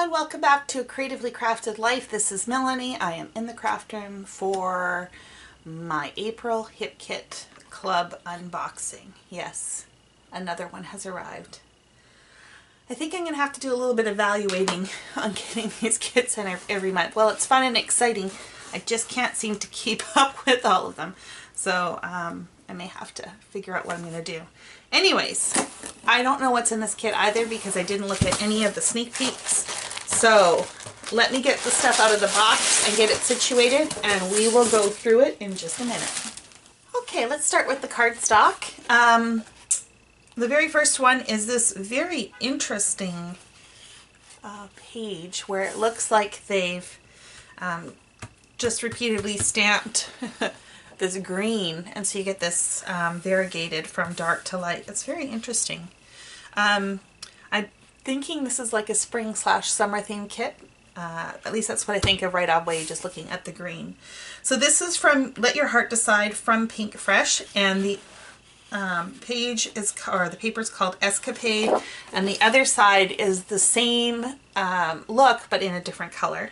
Hello and welcome back to Creatively Crafted Life. This is Melanie. I am in the craft room for my April Hip Kit Club unboxing. Yes, another one has arrived. I think I'm going to have to do a little bit of evaluating on getting these kits in every month. Well, it's fun and exciting. I just can't seem to keep up with all of them. So I may have to figure out what I'm going to do. Anyways, I don't know what's in this kit either because I didn't look at any of the sneak peeks. So let me get the stuff out of the box and get it situated, and we will go through it in just a minute. Okay, let's start with the cardstock. The very first one is this very interesting page where it looks like they've just repeatedly stamped this green, and so you get this variegated from dark to light. It's very interesting. I'm thinking this is like a spring/summer theme kit. At least that's what I think of right away just looking at the green. So this is from Let Your Heart Decide from Pinkfresh, and the page is, or the paper is called Escapade, and the other side is the same look but in a different color.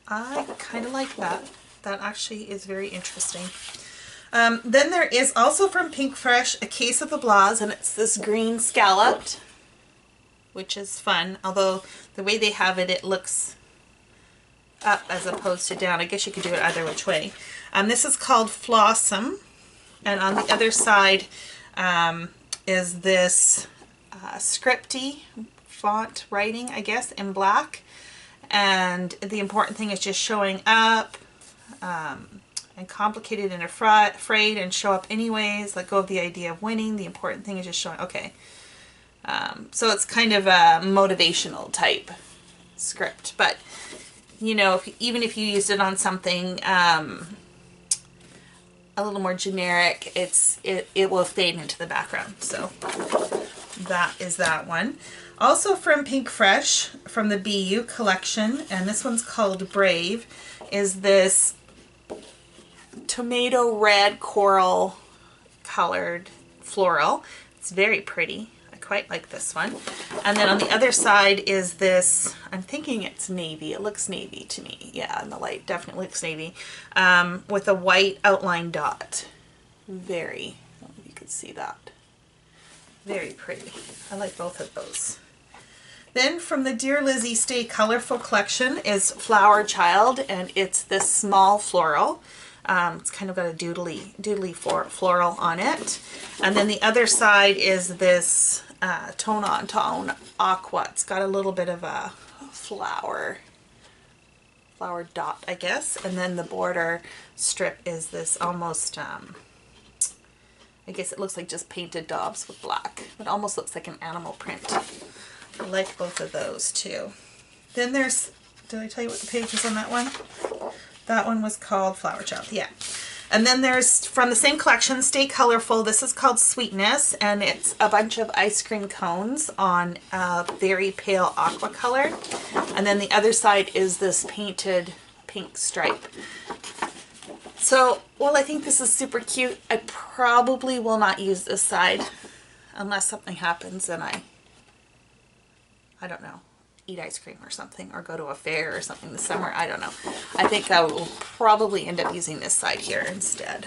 I kind of like that. That actually is very interesting. Then there is also from Pinkfresh a Case of the Blahs, and it's this green scalloped, which is fun, although the way they have it, it looks up as opposed to down. I guess you could do it either which way. This is called Flossom, and on the other side is this scripty font writing, I guess, in black. And the important thing is just showing up, and complicated and afraid and show up anyways. Let go of the idea of winning. The important thing is just showing, okay. So it's kind of a motivational type script, but you know, even if you used it on something a little more generic, it will fade into the background. So that is that one. Also from Pinkfresh, from the BU collection, and this one's called Brave, is this tomato red coral colored floral. It's very pretty. I quite like this one. And then on the other side is this, I'm thinking it's navy. It looks navy to me. Yeah, in the light definitely looks navy. With a white outline dot. Very, I don't know if you can see that. Very pretty. I like both of those. Then from the Dear Lizzy Stay Colorful collection is Flower Child, and it's this small floral. It's kind of got a doodly floral on it. And then the other side is this tone on tone aqua. It's got a little bit of a flower dot, I guess. And then the border strip is this almost, I guess it looks like just painted daubs with black. It almost looks like an animal print. I like both of those too. Then there's, did I tell you what the page is on that one? That one was called Flower Child, yeah. And then there's, from the same collection, Stay Colorful, this is called Sweetness, and it's a bunch of ice cream cones on a very pale aqua color. And then the other side is this painted pink stripe. So, well, I think this is super cute. I probably will not use this side unless something happens and I don't know, eat ice cream or something, or go to a fair or something this summer. I don't know. I think I will probably end up using this side here instead.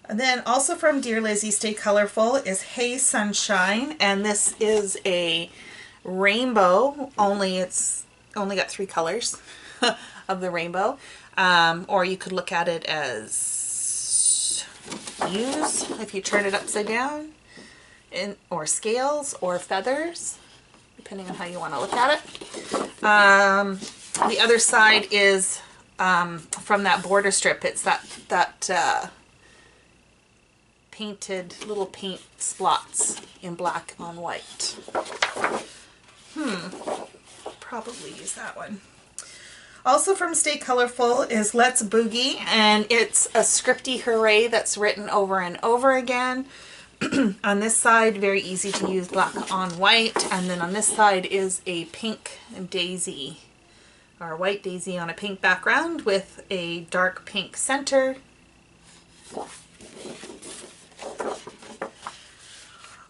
And then also from Dear Lizzy Stay Colorful is Hey Sunshine, and this is a rainbow, only it's only got 3 colors of the rainbow. Or you could look at it as views if you turn it upside down, or scales or feathers, depending on how you want to look at it. The other side is from that border strip. It's that painted little paint spots in black on white. Probably use that one. Also from Stay Colorful is Let's Boogie, and it's a scripty hooray that's written over and over again. On this side, very easy to use, black on white, and then on this side is a pink daisy, or white daisy on a pink background with a dark pink center.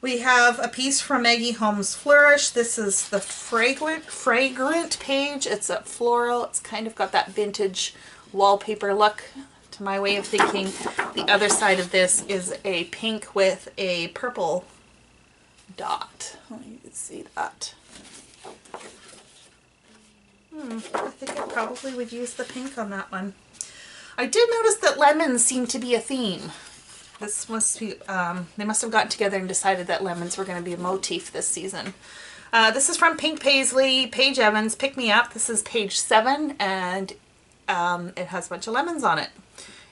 We have a piece from Maggie Holmes Flourish. This is the fragrant page. It's a floral. It's kind of got that vintage wallpaper look to my way of thinking. The other side of this is a pink with a purple dot. Oh, you can see that. I think I probably would use the pink on that one. I did notice that lemons seem to be a theme. This must be, they must have gotten together and decided that lemons were going to be a motif this season. This is from Pink Paisley, Paige Evans, Pick Me Up. This is page 7, and it has a bunch of lemons on it.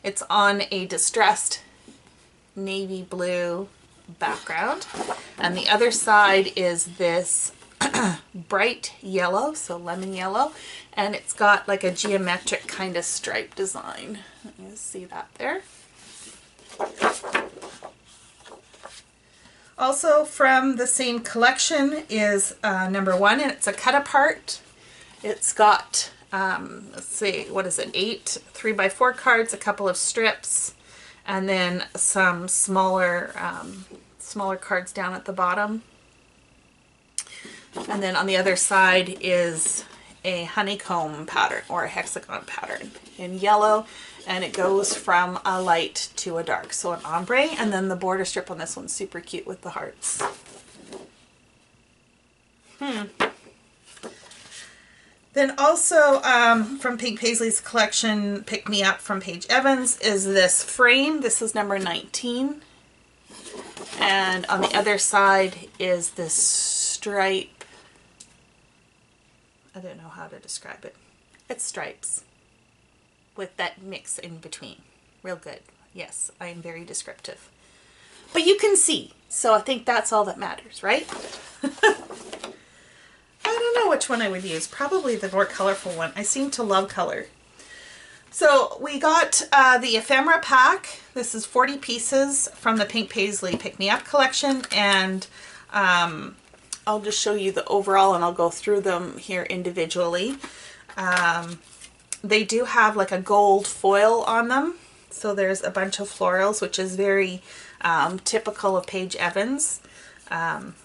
It's on a distressed navy blue background. And the other side is this bright yellow, so lemon yellow, and it's got like a geometric kind of stripe design. You see that there. Also from the same collection is number 1, and it's a cut apart. It's got, let's see, what is it, 8 3x4 cards, a couple of strips, and then some smaller cards down at the bottom. And then on the other side is a honeycomb pattern or a hexagon pattern in yellow, and it goes from a light to a dark, so an ombre. And then the border strip on this one's super cute with the hearts. Then also from Pink Paisley's collection, Pick Me Up from Paige Evans, is this frame. This is number 19. And on the other side is this stripe. I don't know how to describe it. It's stripes with that mix in between. Real good. Yes, I am very descriptive. But you can see, so I think that's all that matters, right? I don't know which one I would use. Probably the more colorful one. I seem to love color. So we got the ephemera pack. This is 40 pieces from the Pink Paisley Pick Me Up collection, and I'll just show you the overall, and I'll go through them here individually. They do have like a gold foil on them, so there's a bunch of florals, which is very typical of Paige Evans.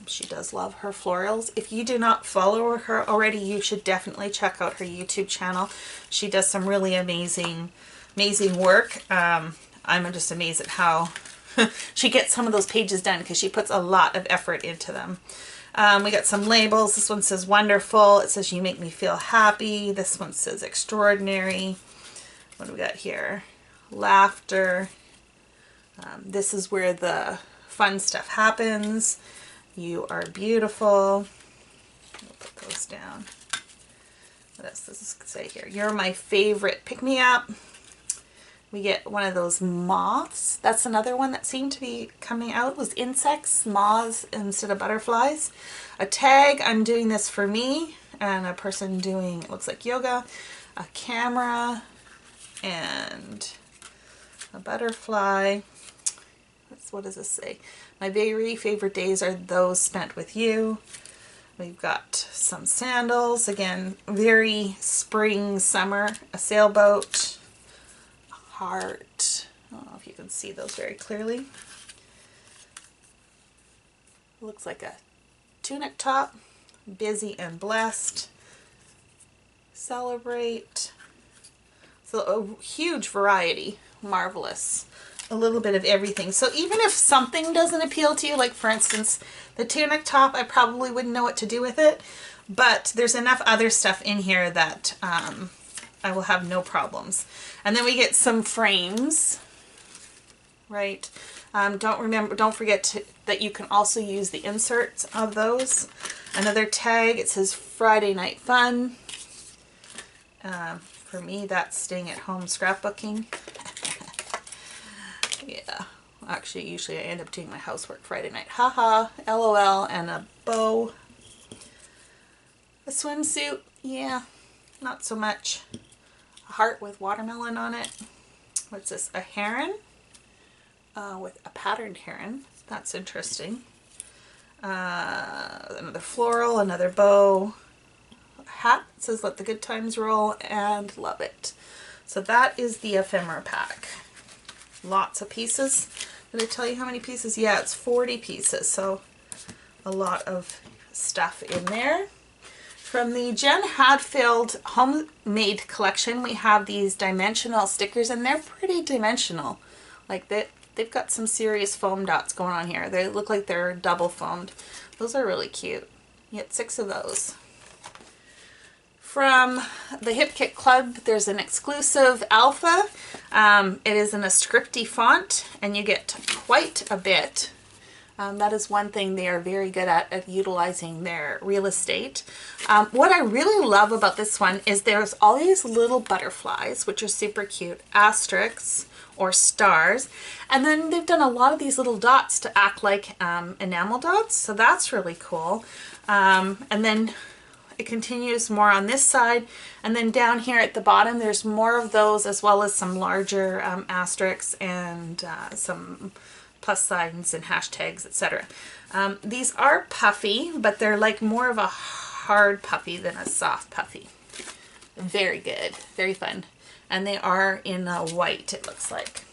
She does love her florals. If you do not follow her already, you should definitely check out her YouTube channel. She does some really amazing work. I'm just amazed at how she gets some of those pages done, because she puts a lot of effort into them. We got some labels. This one says wonderful. It says you make me feel happy. This one says extraordinary. What do we got here? Laughter. This is where the fun stuff happens. You are beautiful. We'll put those down. What else does this say here? You're my favorite. Pick Me Up. We get one of those moths. That's another one that seemed to be coming out, was insects, moths instead of butterflies. A tag, I'm doing this for me, and a person doing, it looks like yoga. A camera, and a butterfly. What does this say? My very favorite days are those spent with you. We've got some sandals, again, very spring, summer. A sailboat. Heart. I don't know if you can see those very clearly. Looks like a tunic top. Busy and blessed. Celebrate. So a huge variety. Marvelous. A little bit of everything. So even if something doesn't appeal to you, like for instance the tunic top, I probably wouldn't know what to do with it, but there's enough other stuff in here that I will have no problems. And then we get some frames, right? Don't forget that you can also use the inserts of those. Another tag, it says Friday Night Fun. For me, that's staying at home scrapbooking. Yeah, actually, usually I end up doing my housework Friday night. Haha, LOL, and a bow. A swimsuit, yeah, not so much. A heart with watermelon on it. What's this? A heron with a patterned heron. That's interesting. Another floral, another bow. A hat. It says let the good times roll, and love it. So that is the ephemera pack. Lots of pieces. Did I tell you how many pieces? Yeah, it's 40 pieces. So a lot of stuff in there. From the Jen Hadfield homemade collection, we have these dimensional stickers, and they're pretty dimensional. Like they've got some serious foam dots going on here. They look like they're double foamed. Those are really cute. You get 6 of those. From the Hip Kit Club, there's an exclusive alpha. It is in a scripty font, and you get quite a bit. That is one thing they are very good at utilizing their real estate. What I really love about this one is there's all these little butterflies, which are super cute, asterisks or stars. And then they've done a lot of these little dots to act like enamel dots. So that's really cool. And then it continues more on this side. And then down here at the bottom, there's more of those, as well as some larger asterisks and some plus signs and hashtags, etc. These are puffy, but they're like more of a hard puffy than a soft puffy. Very good, very fun. And they are in white, it looks like.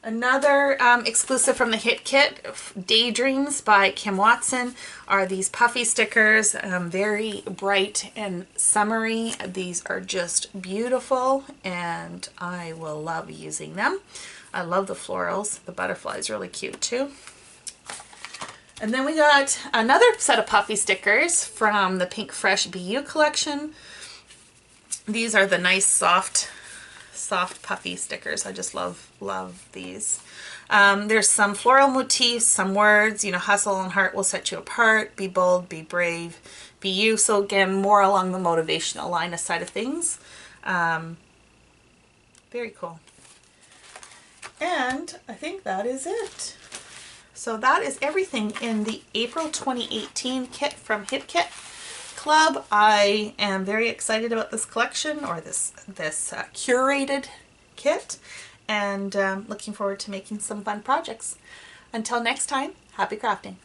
Another exclusive from the Hit Kit, Daydreams by Kim Watson, are these puffy stickers, very bright and summery. These are just beautiful, and I will love using them. I love the florals. The butterfly is really cute too. And then we got another set of puffy stickers from the Pink Fresh BU collection. These are the nice soft puffy stickers. I just love these. There's some floral motifs, some words, you know, hustle and heart will set you apart, be bold, be brave, be you. So again, more along the motivational line side of things. Very cool. And I think that is it. So that is everything in the April 2018 kit from Hip Kit Club. I am very excited about this collection, or this curated kit, and looking forward to making some fun projects. Until next time, happy crafting.